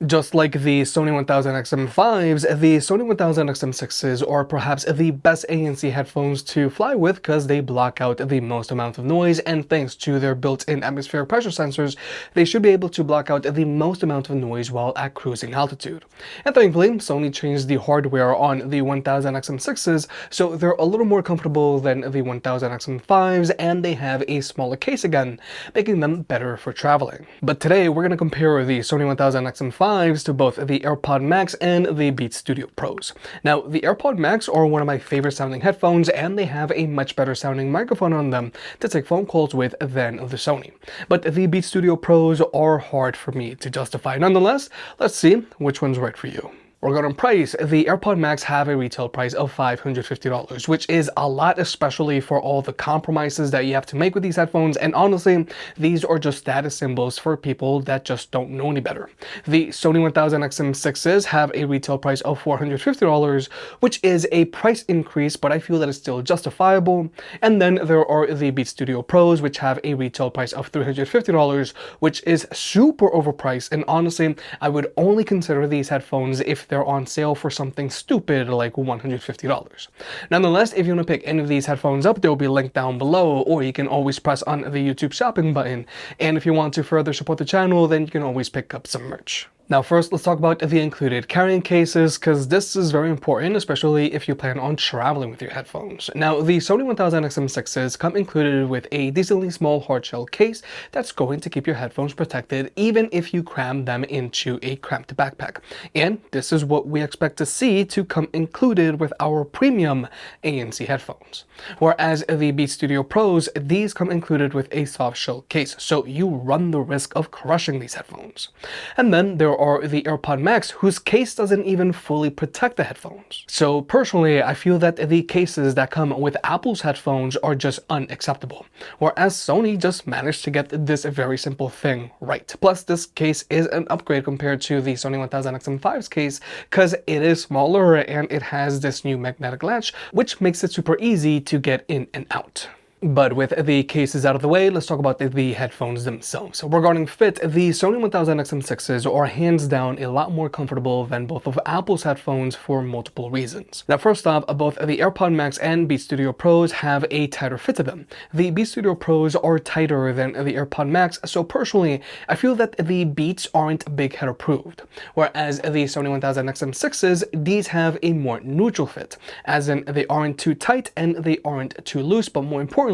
Just like the Sony WH-1000XM5s, the Sony WH-1000XM6s are perhaps the best ANC headphones to fly with because they block out the most amount of noise, and thanks to their built-in atmospheric pressure sensors, they should be able to block out the most amount of noise while at cruising altitude. And thankfully, Sony changed the hardware on the 1000XM6s, so they're a little more comfortable than the 1000XM5s, and they have a smaller case again, making them better for traveling. But today, we're going to compare the Sony 1000XM5 to both the AirPod Max and the Beats Studio Pros. Now, the AirPod Max are one of my favorite sounding headphones, and they have a much better sounding microphone on them to take phone calls with than the Sony. But the Beats Studio Pros are hard for me to justify. Nonetheless, let's see which one's right for you. Regarding price, the AirPod Max have a retail price of $550, which is a lot, especially for all the compromises that you have to make with these headphones, and honestly, these are just status symbols for people that just don't know any better. The Sony 1000XM6s have a retail price of $450, which is a price increase, but I feel that it's still justifiable. And then there are the Beats Studio Pros, which have a retail price of $350, which is super overpriced, and honestly, I would only consider these headphones if they're on sale for something stupid like $150. Nonetheless, if you want to pick any of these headphones up, they'll be linked down below, or you can always press on the YouTube shopping button. And if you want to further support the channel, then you can always pick up some merch. Now first, let's talk about the included carrying cases, because this is very important, especially if you plan on traveling with your headphones. Now, the Sony 1000XM6s come included with a decently small hardshell case that's going to keep your headphones protected even if you cram them into a cramped backpack. And this is what we expect to see to come included with our premium ANC headphones. Whereas the Beats Studio Pros, these come included with a soft shell case, so you run the risk of crushing these headphones. And then there are the AirPod Max, whose case doesn't even fully protect the headphones. So personally, I feel that the cases that come with Apple's headphones are just unacceptable, whereas Sony just managed to get this very simple thing right. Plus, this case is an upgrade compared to the Sony 1000XM5's case, because it is smaller and it has this new magnetic latch, which makes it super easy to get in and out. But with the cases out of the way, let's talk about the headphones themselves. So regarding fit, the Sony 1000XM6s are hands down a lot more comfortable than both of Apple's headphones for multiple reasons. Now first off, both the AirPod Max and Beats Studio Pros have a tighter fit to them. The Beats Studio Pros are tighter than the AirPod Max, so personally, I feel that the Beats aren't big head approved. Whereas the Sony 1000XM6s, these have a more neutral fit, as in they aren't too tight and they aren't too loose, but more importantly,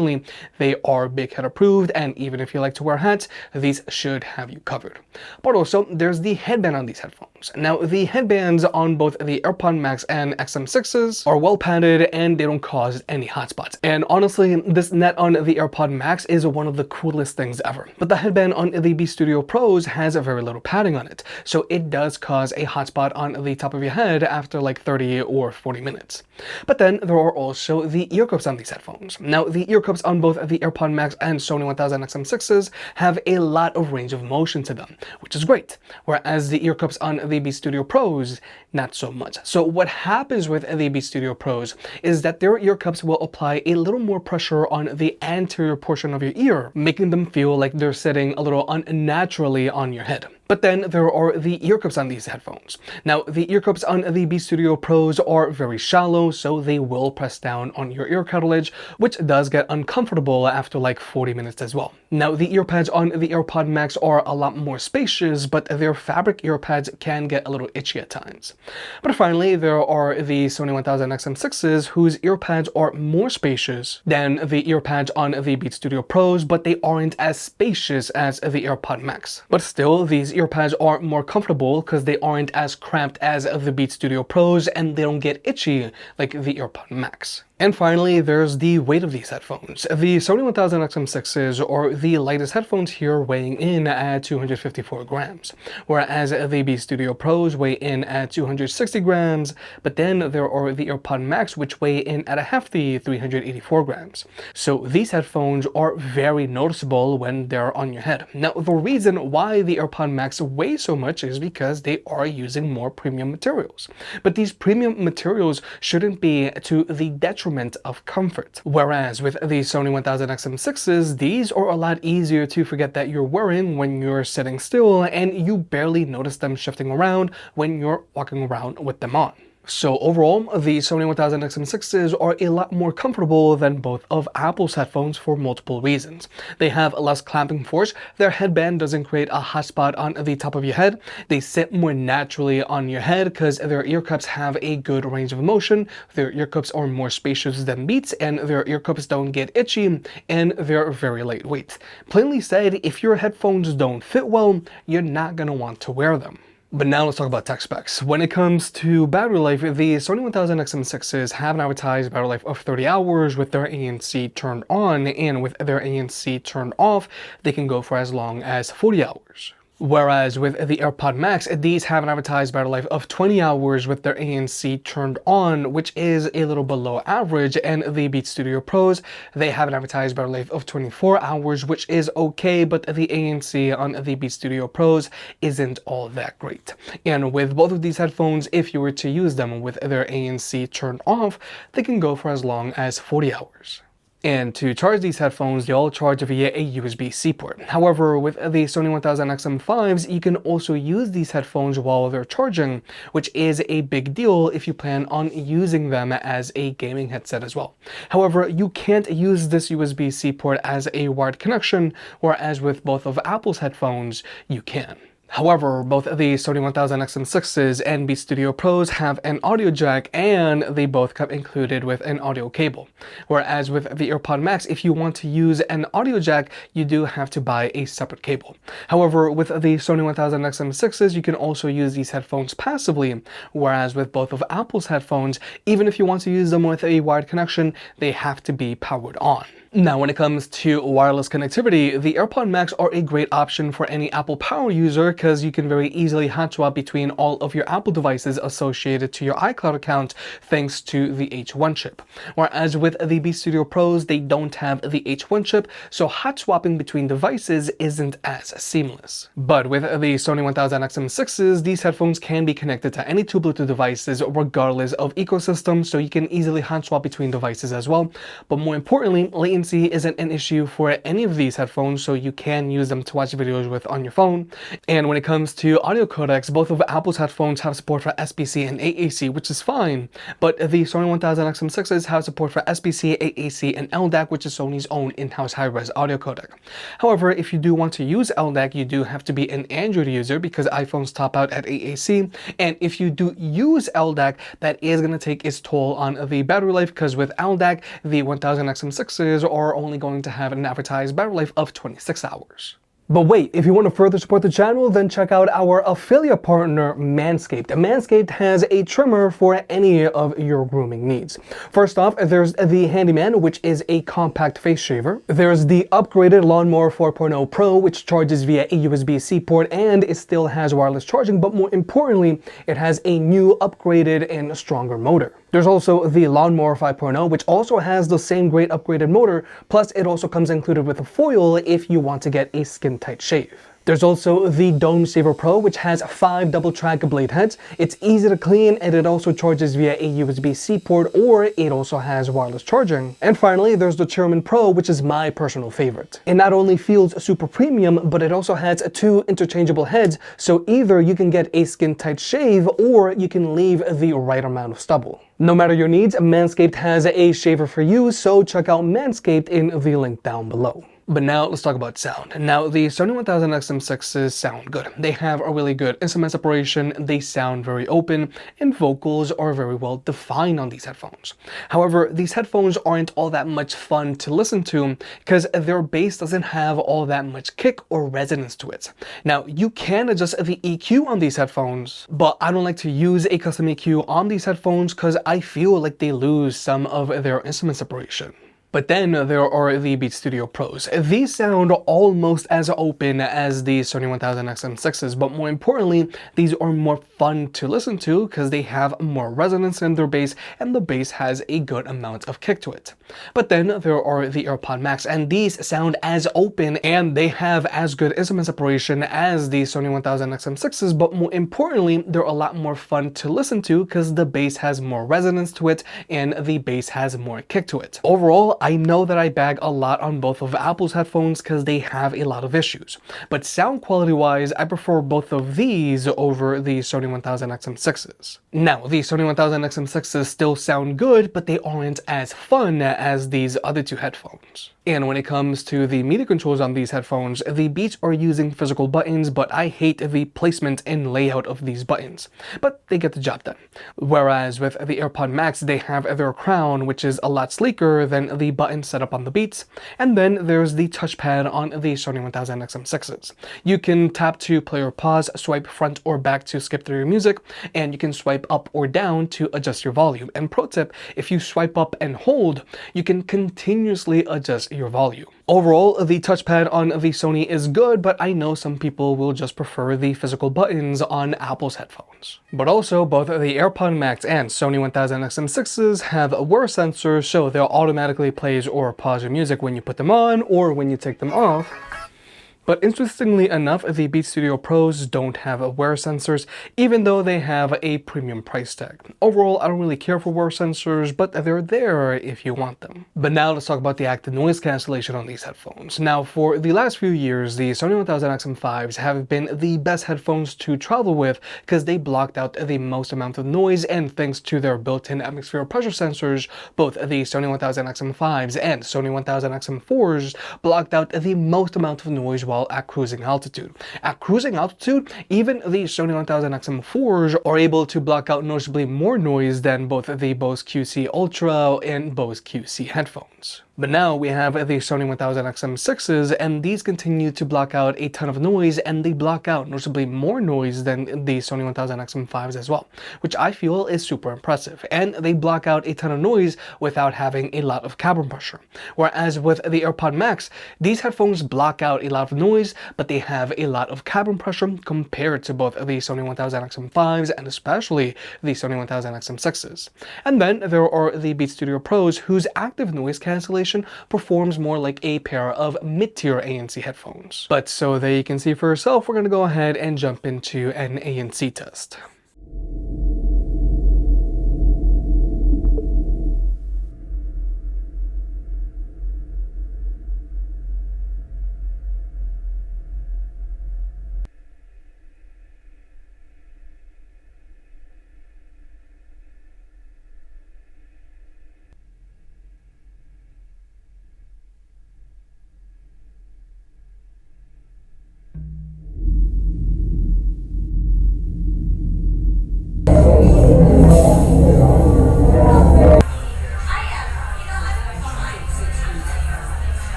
they are big head approved, and even if you like to wear hats, these should have you covered. But also, there's the headband on these headphones. Now, the headbands on both the AirPod Max and XM6s are well padded and they don't cause any hotspots. And honestly, this net on the AirPod Max is one of the coolest things ever. But the headband on the Beats Studio Pros has very little padding on it, so it does cause a hotspot on the top of your head after like 30 or 40 minutes. But then there are also the ear cups on these headphones. Now, the ear cups on both the AirPod Max and Sony 1000XM6s have a lot of range of motion to them, which is great, whereas the ear cups on the Beats Studio Pros, not so much. So what happens with the Beats Studio Pros is that their ear cups will apply a little more pressure on the anterior portion of your ear, making them feel like they're sitting a little unnaturally on your head. But then there are the ear cups on these headphones. Now, the ear cups on the Beats Studio Pros are very shallow, so they will press down on your ear cartilage, which does get uncomfortable after like 40 minutes as well. Now, the ear pads on the AirPod Max are a lot more spacious, but their fabric ear pads can get a little itchy at times. But finally, there are the Sony 1000XM6s, whose ear pads are more spacious than the ear pads on the Beats Studio Pros, but they aren't as spacious as the AirPod Max. But still, these ear pads are more comfortable because they aren't as cramped as the Beats Studio Pros, and they don't get itchy like the AirPod Max. And finally, there's the weight of these headphones. The Sony 1000XM6s are the lightest headphones here, weighing in at 254 grams, whereas the Beats Studio Pros weigh in at 260 grams, but then there are the AirPod Max, which weigh in at a hefty 384 grams. So these headphones are very noticeable when they're on your head. Now, the reason why the AirPod Max weigh so much is because they are using more premium materials. But these premium materials shouldn't be to the detriment detriment of comfort. Whereas with the Sony WH-1000XM6s, these are a lot easier to forget that you're wearing when you're sitting still, and you barely notice them shifting around when you're walking around with them on. So overall, the Sony WH-1000XM6s are a lot more comfortable than both of Apple's headphones for multiple reasons. They have less clamping force, their headband doesn't create a hot spot on the top of your head, they sit more naturally on your head because their ear cups have a good range of motion, their ear cups are more spacious than Beats, and their ear cups don't get itchy, and they're very lightweight. Plainly said, if your headphones don't fit well, you're not going to want to wear them. But now let's talk about tech specs. When it comes to battery life, the Sony WH-1000XM6s have an advertised battery life of 30 hours with their ANC turned on, and with their ANC turned off, they can go for as long as 40 hours. Whereas with the AirPods Max, these have an advertised battery life of 20 hours with their ANC turned on, which is a little below average, and the Beats Studio Pros, they have an advertised battery life of 24 hours, which is okay, but the ANC on the Beats Studio Pros isn't all that great. And with both of these headphones, if you were to use them with their ANC turned off, they can go for as long as 40 hours. And to charge these headphones, they all charge via a USB-C port. However, with the Sony WH-1000XM5s, you can also use these headphones while they're charging, which is a big deal if you plan on using them as a gaming headset as well. However, you can't use this USB-C port as a wired connection, whereas with both of Apple's headphones, you can. However, both the Sony WH-1000XM6s and Beats Studio Pros have an audio jack, and they both come included with an audio cable. Whereas with the AirPods Max, if you want to use an audio jack, you do have to buy a separate cable. However, with the Sony WH-1000XM6s, you can also use these headphones passively, whereas with both of Apple's headphones, even if you want to use them with a wired connection, they have to be powered on. Now, when it comes to wireless connectivity, the AirPods Max are a great option for any Apple Power user because you can very easily hot swap between all of your Apple devices associated to your iCloud account thanks to the H1 chip. Whereas with the Beats Studio Pros, they don't have the H1 chip, so hot swapping between devices isn't as seamless. But with the Sony WH-1000XM6s, these headphones can be connected to any two Bluetooth devices regardless of ecosystem, so you can easily hot swap between devices as well. But more importantly, latency isn't an issue for any of these headphones, so you can use them to watch videos with on your phone. And when it comes to audio codecs, both of Apple's headphones have support for SBC and AAC, which is fine, but the Sony WH-1000XM6s have support for SBC, AAC, and LDAC, which is Sony's own in-house high-res audio codec. However, if you do want to use LDAC, you do have to be an Android user because iPhones top out at AAC, and if you do use LDAC, that is going to take its toll on the battery life because with LDAC, the 1000XM6s are only going to have an advertised battery life of 26 hours. But wait, if you want to further support the channel, then check out our affiliate partner, Manscaped. Manscaped has a trimmer for any of your grooming needs. First off, there's the Handyman, which is a compact face shaver. There's the upgraded Lawnmower 4.0 Pro, which charges via a USB-C port, and it still has wireless charging, but more importantly, it has a new upgraded and stronger motor. There's also the Lawnmower 5.0, which also has the same great upgraded motor, plus it also comes included with a foil if you want to get a skin-tight shave. There's also the Dome Saver Pro, which has 5 double-track blade heads. It's easy to clean, and it also charges via a USB-C port, or it also has wireless charging. And finally, there's the Chairman Pro, which is my personal favorite. It not only feels super premium, but it also has 2 interchangeable heads, so either you can get a skin-tight shave, or you can leave the right amount of stubble. No matter your needs, Manscaped has a shaver for you, so check out Manscaped in the link down below. But now let's talk about sound. Now, the Sony WH-1000XM6s sound good. They have a really good instrument separation, they sound very open, and vocals are very well defined on these headphones. However, these headphones aren't all that much fun to listen to because their bass doesn't have all that much kick or resonance to it. Now, you can adjust the EQ on these headphones, but I don't like to use a custom EQ on these headphones because I feel like they lose some of their instrument separation. But then there are the Beats Studio Pros. These sound almost as open as the Sony WH-1000XM6s, but more importantly, these are more fun to listen to because they have more resonance in their bass and the bass has a good amount of kick to it. But then there are the AirPods Max, and these sound as open and they have as good instrument separation as the Sony WH-1000XM6s, but more importantly, they're a lot more fun to listen to because the bass has more resonance to it and the bass has more kick to it. Overall, I know that I bag a lot on both of Apple's headphones because they have a lot of issues, but sound quality wise, I prefer both of these over the Sony WH-1000XM6s. Now, the Sony WH-1000XM6s still sound good, but they aren't as fun as these other two headphones. And when it comes to the MIDI controls on these headphones, the Beats are using physical buttons, but I hate the placement and layout of these buttons, but they get the job done. Whereas with the AirPods Max, they have their crown, which is a lot sleeker than the button setup on the Beats, and then there's the touchpad on the Sony WH-1000XM6s. You can tap to play or pause, swipe front or back to skip through your music, and you can swipe up or down to adjust your volume. And pro tip, if you swipe up and hold, you can continuously adjust your volume. Overall, the touchpad on the Sony is good, but I know some people will just prefer the physical buttons on Apple's headphones. But also, both the AirPods Max and Sony WH-1000XM6s have worse sensors, so they'll automatically play or pause your music when you put them on or when you take them off. But interestingly enough, the Beats Studio Pros don't have wear sensors, even though they have a premium price tag. Overall, I don't really care for wear sensors, but they're there if you want them. But now let's talk about the active noise cancellation on these headphones. Now, for the last few years, the Sony WH-1000XM5s have been the best headphones to travel with because they blocked out the most amount of noise, and thanks to their built-in atmospheric pressure sensors, both the Sony WH-1000XM5s and Sony WH-1000XM4s blocked out the most amount of noise while at cruising altitude. At cruising altitude, even the Sony WH-1000XM4s are able to block out noticeably more noise than both the Bose QC Ultra and Bose QC headphones. But now we have the Sony WH-1000XM6s, and these continue to block out a ton of noise, and they block out noticeably more noise than the Sony WH-1000XM5s as well, which I feel is super impressive. And they block out a ton of noise without having a lot of cabin pressure. Whereas with the AirPods Max, these headphones block out a lot of noise, but they have a lot of cabin pressure compared to both the Sony WH-1000XM5s and especially the Sony WH-1000XM6s. And then there are the Beats Studio Pros, whose active noise cancellation performs more like a pair of mid-tier ANC headphones. But so that you can see for yourself, we're going to go ahead and jump into an ANC test.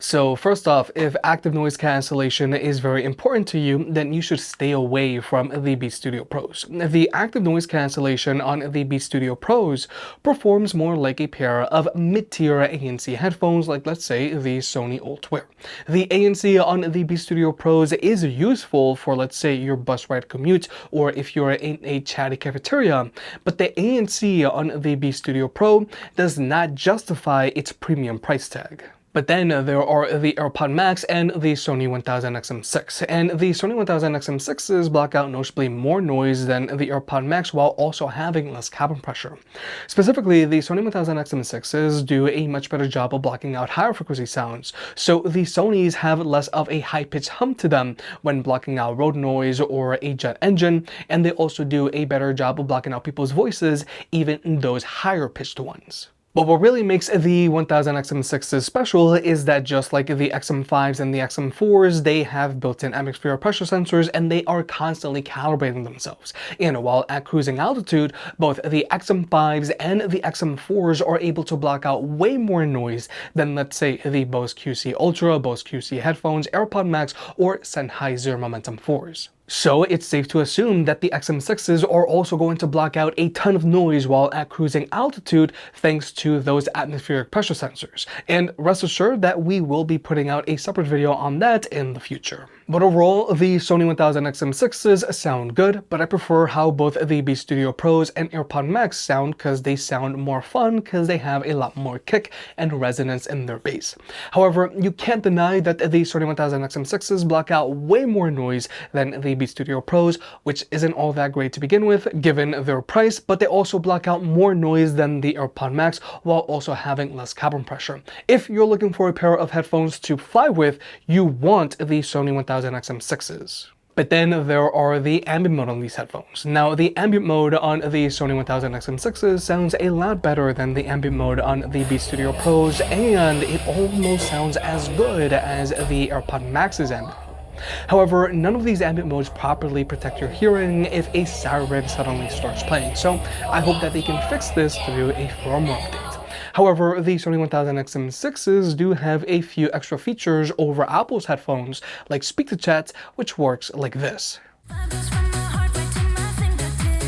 So first off, if active noise cancellation is very important to you, then you should stay away from the Beats Studio Pros. The active noise cancellation on the Beats Studio Pros performs more like a pair of mid-tier ANC headphones, like let's say the Sony Ultra. The ANC on the Beats Studio Pros is useful for, let's say, your bus ride commute or if you're in a chatty cafeteria, but the ANC on the Beats Studio Pro does not justify its premium price tag. But then there are the AirPods Max and the Sony WH-1000XM6. And the Sony WH-1000XM6s block out noticeably more noise than the AirPods Max while also having less cabin pressure. Specifically, the Sony WH-1000XM6s do a much better job of blocking out higher frequency sounds. So the Sonys have less of a high-pitched hum to them when blocking out road noise or a jet engine. And they also do a better job of blocking out people's voices, even in those higher-pitched ones. But what really makes the 1000XM6s special is that just like the XM5s and the XM4s, they have built-in atmospheric pressure sensors and they are constantly calibrating themselves. And while at cruising altitude, both the XM5s and the XM4s are able to block out way more noise than, let's say, the Bose QC Ultra, Bose QC Headphones, AirPods Max, or Sennheiser Momentum 4s. So it's safe to assume that the XM6s are also going to block out a ton of noise while at cruising altitude thanks to those atmospheric pressure sensors. And rest assured that we will be putting out a separate video on that in the future. But overall, the Sony 1000XM6s sound good, but I prefer how both the Beat Studio Pros and AirPods Max sound because they sound more fun because they have a lot more kick and resonance in their bass. However, you can't deny that the Sony 1000XM6s block out way more noise than the Beat Studio Pros, which isn't all that great to begin with given their price, but they also block out more noise than the AirPods Max while also having less carbon pressure. If you're looking for a pair of headphones to fly with, you want the Sony 1000XM6s. But then there are the ambient mode on these headphones. Now, the ambient mode on the Sony 1000XM6s sounds a lot better than the ambient mode on the Beat Studio Pros, and it almost sounds as good as the AirPods Max's ambient mode. However, none of these ambient modes properly protect your hearing if a siren suddenly starts playing, so I hope that they can fix this through a firmware update. However, the Sony 1000XM6s do have a few extra features over Apple's headphones, like Speak to Chat, which works like this.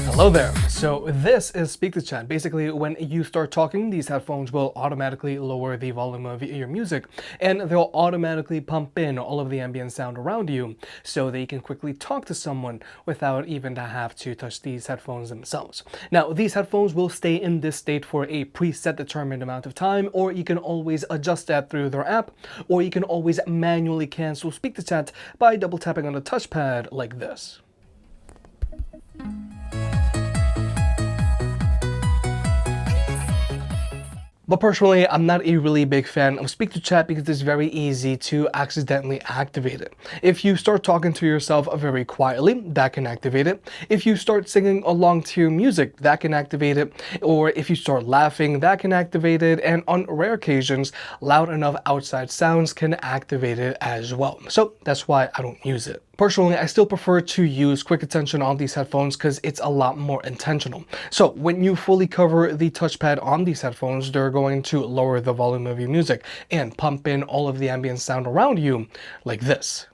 Hello there. So this is Speak to Chat. Basically, when you start talking, these headphones will automatically lower the volume of your music, and they'll automatically pump in all of the ambient sound around you so that you can quickly talk to someone without even to have to touch these headphones themselves. Now, these headphones will stay in this state for a preset determined amount of time, or you can always adjust that through their app, or you can always manually cancel Speak to Chat by double tapping on the touchpad like this. But personally, I'm not a really big fan of Speak to Chat because it's very easy to accidentally activate it. If you start talking to yourself very quietly, that can activate it. If you start singing along to your music, that can activate it. Or if you start laughing, that can activate it. And on rare occasions, loud enough outside sounds can activate it as well. So that's why I don't use it. Personally, I still prefer to use quick attention on these headphones because it's a lot more intentional. So when you fully cover the touchpad on these headphones, they're going to lower the volume of your music and pump in all of the ambient sound around you like this.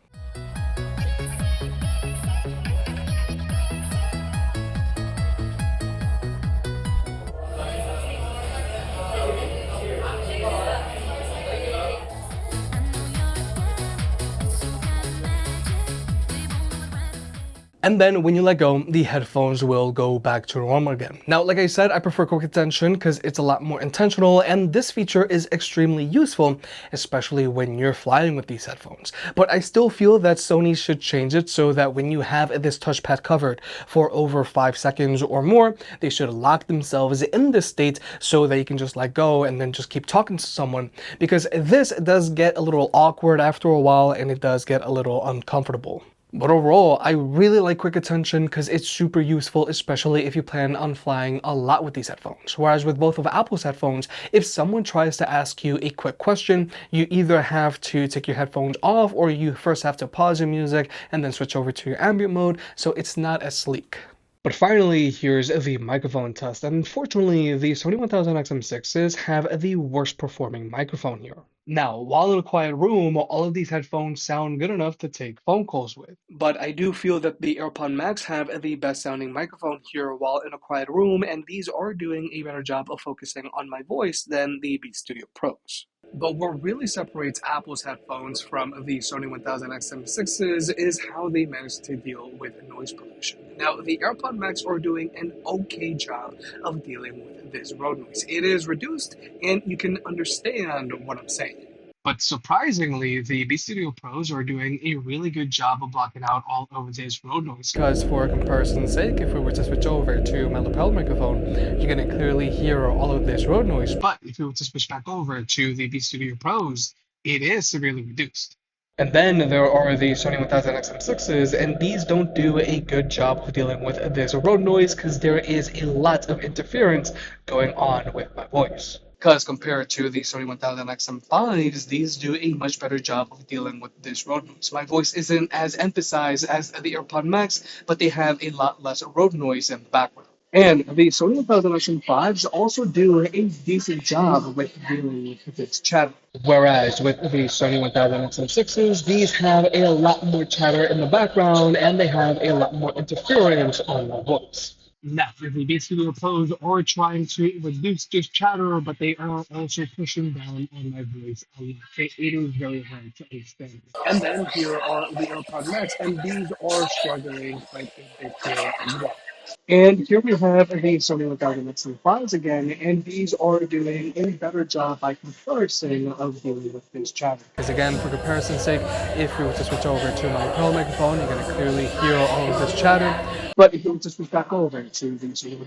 And then when you let go, the headphones will go back to normal again. Now, like I said, I prefer quick attention because it's a lot more intentional, and this feature is extremely useful, especially when you're flying with these headphones. But I still feel that Sony should change it so that when you have this touchpad covered for over 5 seconds or more, they should lock themselves in this state so that you can just let go and then just keep talking to someone, because this does get a little awkward after a while and it does get a little uncomfortable. But overall, I really like quick attention because it's super useful, especially if you plan on flying a lot with these headphones. Whereas with both of Apple's headphones, if someone tries to ask you a quick question, you either have to take your headphones off or you first have to pause your music and then switch over to your ambient mode, so it's not as sleek. But finally, here's the microphone test. Unfortunately, the Sony 1000XM6s have the worst performing microphone here. Now, while in a quiet room, all of these headphones sound good enough to take phone calls with. But I do feel that the AirPods Max have the best sounding microphone here while in a quiet room, and these are doing a better job of focusing on my voice than the Beat Studio Pros. But what really separates Apple's headphones from the Sony 1000XM6s is how they manage to deal with noise pollution. Now, the AirPods Max are doing an okay job of dealing with this road noise. It is reduced, and you can understand what I'm saying. But surprisingly, the Beat Studio Pros are doing a really good job of blocking out all of this road noise. Because for comparison's sake, if we were to switch over to my lapel microphone, you're going to clearly hear all of this road noise. But if we were to switch back over to the Beat Studio Pros, it is severely reduced. And then there are the Sony 1000XM6s, and these don't do a good job of dealing with this road noise because there is a lot of interference going on with my voice. Because compared to the Sony 1000XM5s, these do a much better job of dealing with this road noise. My voice isn't as emphasized as the AirPod Max, but they have a lot less road noise in the background. And the Sony 1000XM5s also do a decent job with dealing with this chatter. Whereas with the Sony 1000XM6s, these have a lot more chatter in the background and they have a lot more interference on my voice. Now, the Beat Studio Pros are trying to reduce this chatter, but they are also pushing down on my voice a lot. It is very hard to understand. And then here are the AirPod Max, and these are struggling quite a bit here as well. And here we have the Sony 1000XM5s again, and these are doing a better job by comparison of dealing with this chatter. Because again, for comparison's sake, if we were to switch over to my Pro microphone, you're going to clearly hear all of this chatter. But if we were to switch back over to the Sony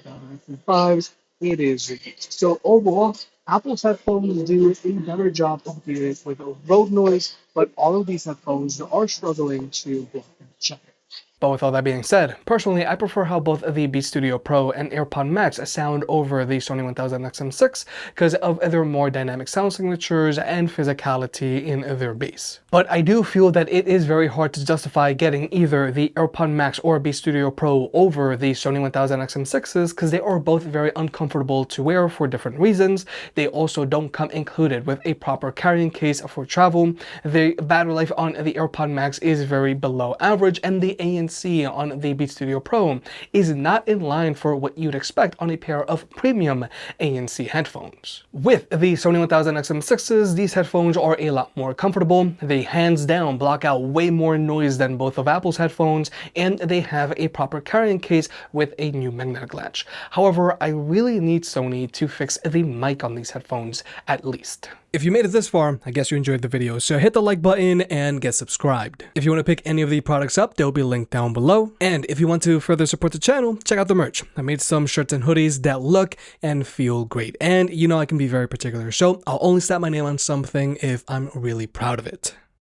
1000XM5s, it is reduced. So overall, Apple's headphones do a better job of dealing with road noise, but all of these headphones are struggling to block that chatter. But with all that being said, personally, I prefer how both the Beat Studio Pro and AirPod Max sound over the Sony 1000XM6 because of their more dynamic sound signatures and physicality in their bass. But I do feel that it is very hard to justify getting either the AirPod Max or Beat Studio Pro over the Sony 1000XM6s because they are both very uncomfortable to wear for different reasons. They also don't come included with a proper carrying case for travel. The battery life on the AirPod Max is very below average, and the ANC on the Beat Studio Pro is not in line for what you'd expect on a pair of premium ANC headphones. With the Sony 1000XM6s, these headphones are a lot more comfortable. They hands down block out way more noise than both of Apple's headphones, and they have a proper carrying case with a new magnetic latch. However, I really need Sony to fix the mic on these headphones at least. If you made it this far, I guess you enjoyed the video, so hit the like button and get subscribed. If you want to pick any of the products up, they'll be linked down below. And if you want to further support the channel, check out the merch. I made some shirts and hoodies that look and feel great. And you know I can be very particular, so I'll only slap my name on something if I'm really proud of it.